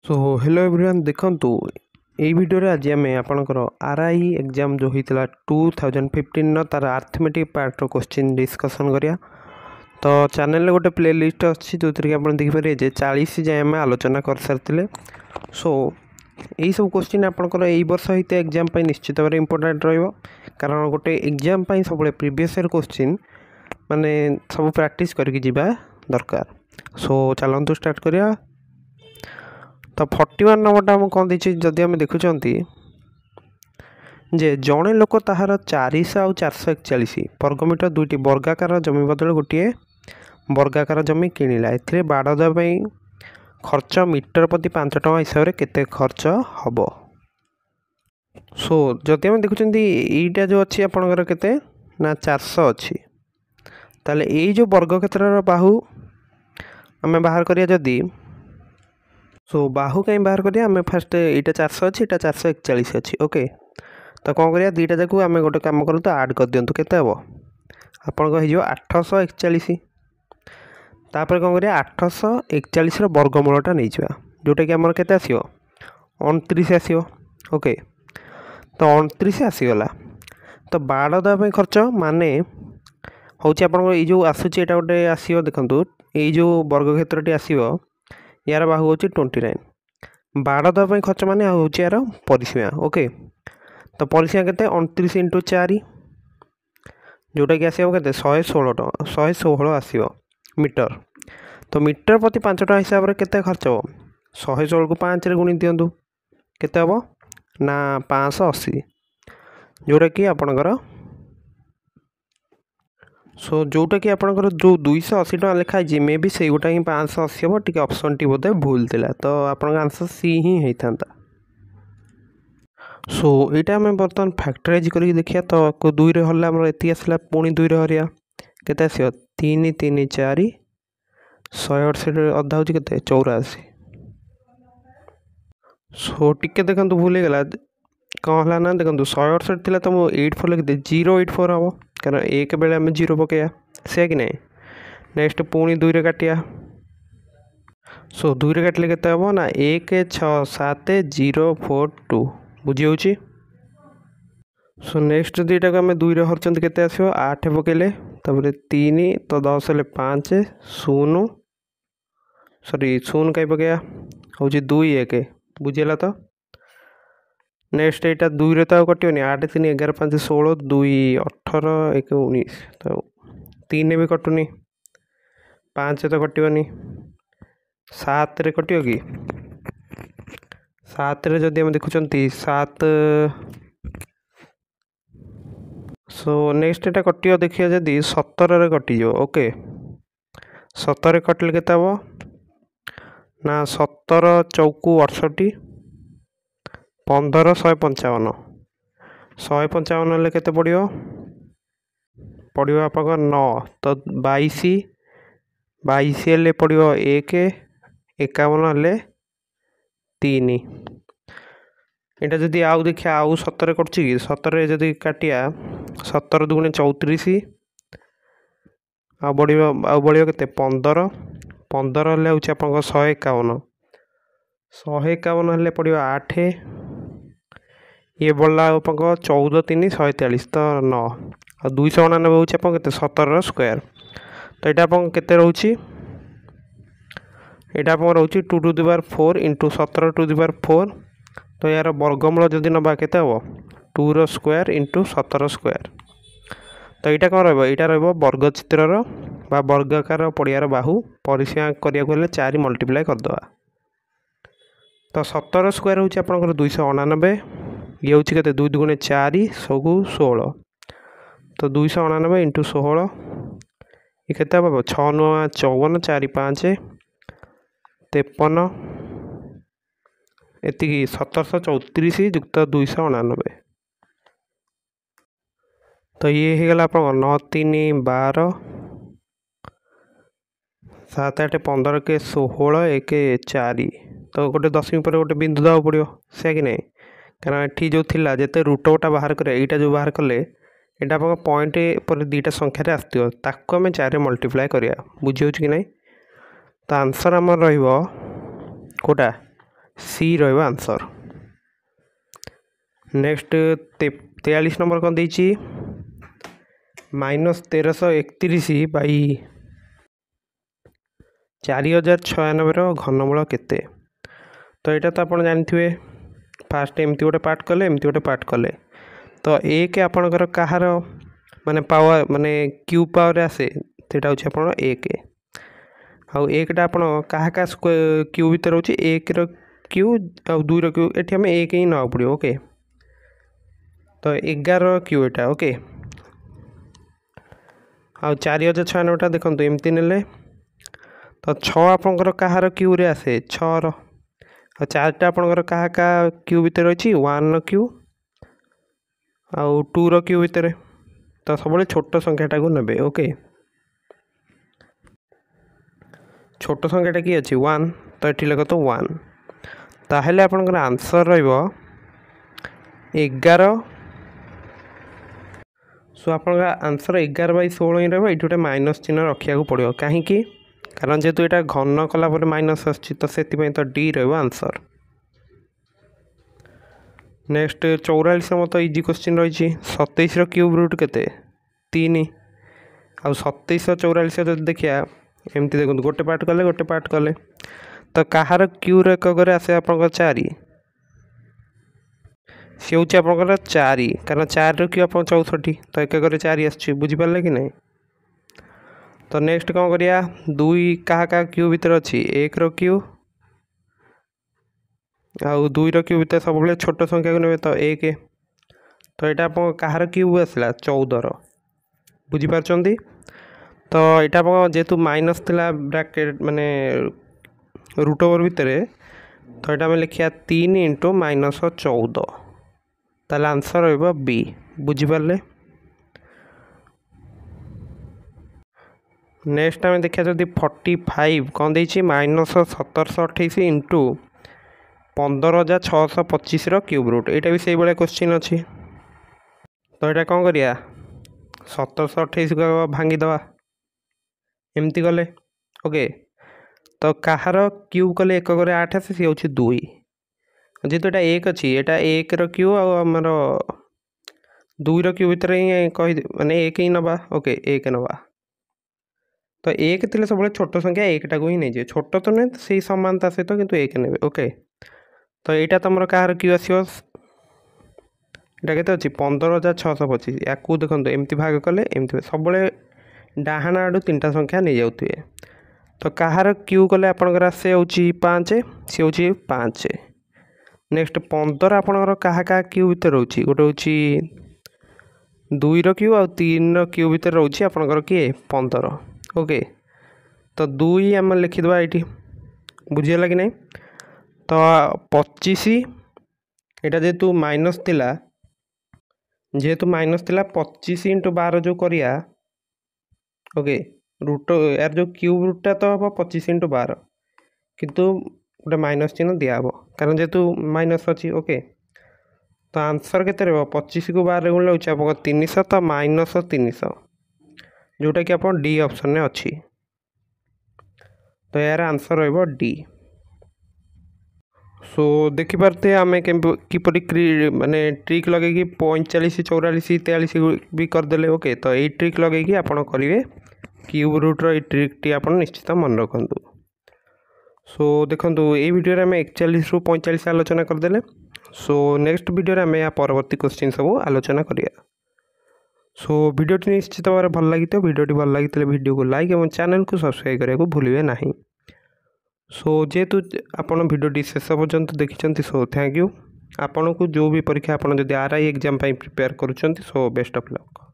So hello everyone देखंतु এই ভিডিওরে আজ আমি আপনার আরআই এক্সাম যে হয়েছিল 2015 তার আর্থমেটিক পার্টর কোশ্চিন ডিসকসন করিয়া তো চ্যানেল গোटे প্লে লিষ্ট আছে যে আপনার দেখিপারে যে 40 যাই আমি আলোচনা করে সারিলে সো এই সব কোশ্চিন আপনার এই বর্ষ হইতে এক্সাম পাই নিশ্চিত ভাবে ইম্পর্টান্ট রহিব কারণ গোटे এক্সাম পাই সবুলে প্রিভিয়াস ইয়ার কোশ্চিন মানে সব প্র্যাকটিস করিকি ଯିବା দরকার সো চলন্তু স্টার্ট করিয়া तो 41 नंबरटा आम कौन देखिए जदि आम देखुं जे जड़े लोक ताहार 400 आउ 441 वर्गमीटर दुईटी वर्गाकार जमी बदल गोटे वर्गाकार जमी किणिला ए बाड़ देवाई खर्च मीटर प्रति 5 टका हिसाब से केते खर्च हम सो जदि आम देखुं यहीटा जो अच्छी आपणकर केते ना 400 अच्छी ताले ये जो वर्ग क्षेत्र बाहु आम बाहर करिया जदि सो बाहु कहीं बाहर करिया आम फास्ट यहाँ 400 अच्छी यहाँ 441 अच्छी ओके तो कौन करिया दुईटा जाक आम गोटे कम करूँ तो आड कर दिंतु केते हम आपन को 841 तापर कौन करिया 841 वर्गमूलटा नहीं जावा जोटा कि आमर केते आसीबो 29 आसीबो ओके तो 29 आसीगला तो बाड़ देवाई खर्च माने हूँ आपन जो आसूँ यहाँ गोटे आसो देखो ये जो वर्ग क्षेत्रटी आसो यार बाहु हूँ 29 बाड़ देवाई खर्च माने हूँ यार परिसीमा ओके तो परिसीमा के 29 इंटू 4 जोटा कि आसो के 116 टका 116 आसो मीटर तो मीटर प्रति 5 टका हिसाब से केते खर्च हम 116 को 5 रे गुणी दिंतु केते हम ना 580 जोटा कि आपणकर सो जोटा कि आपंकर जो 280 टका लिखाई मे भी से गोटा ही 580 हम टी ऑप्शन टी बोधे भूल थिला तो आपन आंसर सी ही होता सो यहाँ आम बर्तमान फैक्टराइज करके देखिए तो को 2 रे हल्ला आमर एति आसला पुणी 2 रे हरिया केते आसियो 3 3 4 168 अधा होची केते 84 सो टिके देखंतु भूल गला कौन है ना देखो 168 थी तो मुझे 84 लिखिदे 084 हम कारण एक बेले आम 0 पकड़ा से कि नहीं नेक्स्ट पुणी 2 रे काटिया सो 2 रे काटिले केते हम ना 1 6 7 0 4 2 बुझी सो नेक्स्ट दुईटा को आम 2 रे हरचंत केते आसियो 8 पकेले तापर 3 तो 10 हेले 5 0 सॉरी 0 कहीं पकड़ा हूँ 2 1 बुझीगला तो नेक्स्ट यहाँ 2 रे तो कटोनी 8 3 11 5 16 2 18 1 19 तो 3 भी कटुनी 5 तो कटोनी 7 रे कटो कि 7 रे जदि हम देखुं 7 सो नेक्स्ट यहाँ कटो देखिए जदि 17 रे कटिज ओके 17 रे कटिले केते हम ना 17 चौकू 68 15 155 155 केते पड़ो पड़ो आप 9 तो 22 हेले पड़ो 1 51 हेले 3 यहाँ जदि आउ देखिए आउ 17 कर 17 जदि काटिया 17 दुगुणे 34 बढ़ के 15 15 हेले हूँ आप 151 151 हेले पड़ो 8 ये बढ़ला आप 14 3 143 तो 9 और 299 हूँ आप 17 स्क्वायर तो यहाँ आप के रोचे यहाँ आप रोचे 2 to the power 4 into 17 to the power 4 तो यार वर्गमूल जदि नवा के 2 स्क्वायर इंटू 17 स्क्वायर तो यहाँ कौन रहा वर्ग चित्र वर्गाकार पड़ियार बाहु परिसीमा करने 4 मल्टीप्लाई करदे तो 17 स्क्वायर हूँ आप 299 ये हूँ के 2 दुगुणे 4 सबू 16 तो 299 इंटू 16 ये के 6 9 54 4 5 53 एति 1734 युक्त 299 तो ये होगला आप 9 3 12 7 8 15 के 16 1 4 तो गोटे 10 पर गोटे बिंदु देवा पड़ो से कि नहीं कारण ये जो थिला जिते रूटटा बाहर करे यहाँ जो बाहर कले यहाँ आप पॉइंट पर 2टा संख्यार आसो ताको आम 4 मल्टीप्लाई करिया बुझी कि नहीं तो आंसर आम रोटा सी रहिबो आंसर। नेक्स्ट 43 नंबर कौन देछि -1331 बाई 4096 घनमूल केते। तो यहाँ तो आप जानते फास्ट एमती गोटे पार्ट कले एमती गोटे पार्ट कले तो एक आपणकर कहार माने पावर माने क्यू पावर आसे सेटा होछि आपण एक आउ एकटा आपण कहा का क्यू भीतर होछि एक रो क्यू आउ दुई रो क्यू एठी हमें एक ही ना पड़ियो ओके। तो 11 क्यू एटा ओके आउ 4096 देखंतु एमती नेले तो 6 आपणकर कहार क्यू रे आसे 6 रो आ 4टा आपणकर कहा का क्यू भीतर अछि 1 रो क्यू आउ 2 रो क्यू भीतर तो सब छोट संख्याटा को नेबे ओके। छोट संख्याटा कि अच्छी 1 तो ये लिख तो 1 ताहले आपनकर आंसर रहिबो 11। सो आपनकर आंसर 11/16 ही रहिबो। एठी गोटे माइनस चिन्ह रखिया को पड़ियो काहे कि कारण जेतु एटा घन कला पर माइनस आछि तो सेति पय तो डी रहिबो आंसर। नेक्स्ट 44 मत इजी क्वेश्चन रही 27 रो क्यूब रूट केते 3 आ 27 44 जब देखिया एमती देखो गोटे पार्ट कले तो कहार क्यू रो एकक आसे आप 4 सी हूँ आप 4 कारण 4 रो क्यू आप 64 तो एकक 4 आस बुझिपारे कि नहीं। तो नेक्स्ट कौन करिया 2 क्या क्यू भीतर अच्छी 1 रो क्यू आउ 2 रो क्यू भीतर सब छोट संख्या को नेबे तो 1 तो यहाँ आप कहार क्यूब आसला 14 बुझिपारछंती। तो यहाँ जेहेतु माइनस थिला ब्रैकेट माने रूट ओवर भितर तो यहाँ आम लिखा 3 × -14 ताले आंसर रहिबो बी बुझिपारे। नेक्स्ट आम देखा जदि 45 कौन देछि -1728 इंटू 15625 रो क्यूब रूट यहाँ भी से भाया क्वेश्चन अच्छी। तो यहाँ कौन करिया 1728 को भांगी दवा एमती गले ओके। तो कहार क्यूब कले एकक 8 आसे सी हूँ 2 जेहेतु यहाँ 1 अच्छी यहाँ 1 रो क्यू आमर 2 रो क्यू भीतर ही कही माने 1 ही नवा ओके 1 नवा तो 1 थे सब छोट संख्या 1टा को ही नहीं छोट तो नुहे से समानता सहित किंतु 1 ने ओके। तो यहाँ तुम कहार क्यू आसो यहाँ के 15625 या देखो एमती भाग कले एमती सब डाहाण आड़ू 3टा संख्या नहीं जाऊे तो कहार क्यू कले आपंकर आसे हूँ 5 सी हूँ 5। नेक्स्ट 15 आपंकर क्या क्यू भीतर रोचे गोटे हूँ 2 रो क्यू आ 3 रो क्यू भीतर रोचे आपंकर किए 15 ओके। तो 2 आम लिखिदबा ये बुझीगला कि नहीं। तो 25 यहाँ जेहेतु माइनस थिला जेहेतु माइनस थिला 25 × 12 जो करिया ओके रूट यार जो क्यूब रूटा तो हम 25 × 12 किंतु गोटे माइनस चिन्ह दिहब कारण जेहेतु माइनस अच्छी ओके। तो आंसर के 25 को 12 गुण लगे आप 300 तो -300 जोटा कि आप डी ऑप्शन में अच्छी। तो यार आंसर रहिबो डी। सो देखिपारे आम किपरि माने ट्रिक लगे 45 44 43 भी करदे ओके। तो ये ट्रिक लगे आपड़ करेंगे क्यूब रूट रो ट्रिक टी आप निश्चित मन रखु। सो देखो ये वीडियो आम 41 ରୁ 45 आलोचना करदे। सो नेक्स्ट वीडियो आम या परवर्ती क्वेश्चन सब आलोचना करिया। सो वीडियोटी निश्चित भाव भल लगी वीडियोटी भल लगी वीडियो को लाइक और चैनल को सब्सक्राइब करने को भूलिए नहीं। सो जेहेतु आपण वीडियोटी शेष पर्यंत देखिं सो थैंक यू। आपन को जो भी परीक्षा आप आरआई एग्जाम प्रिपेयर करुँच सो बेस्ट ऑफ लक।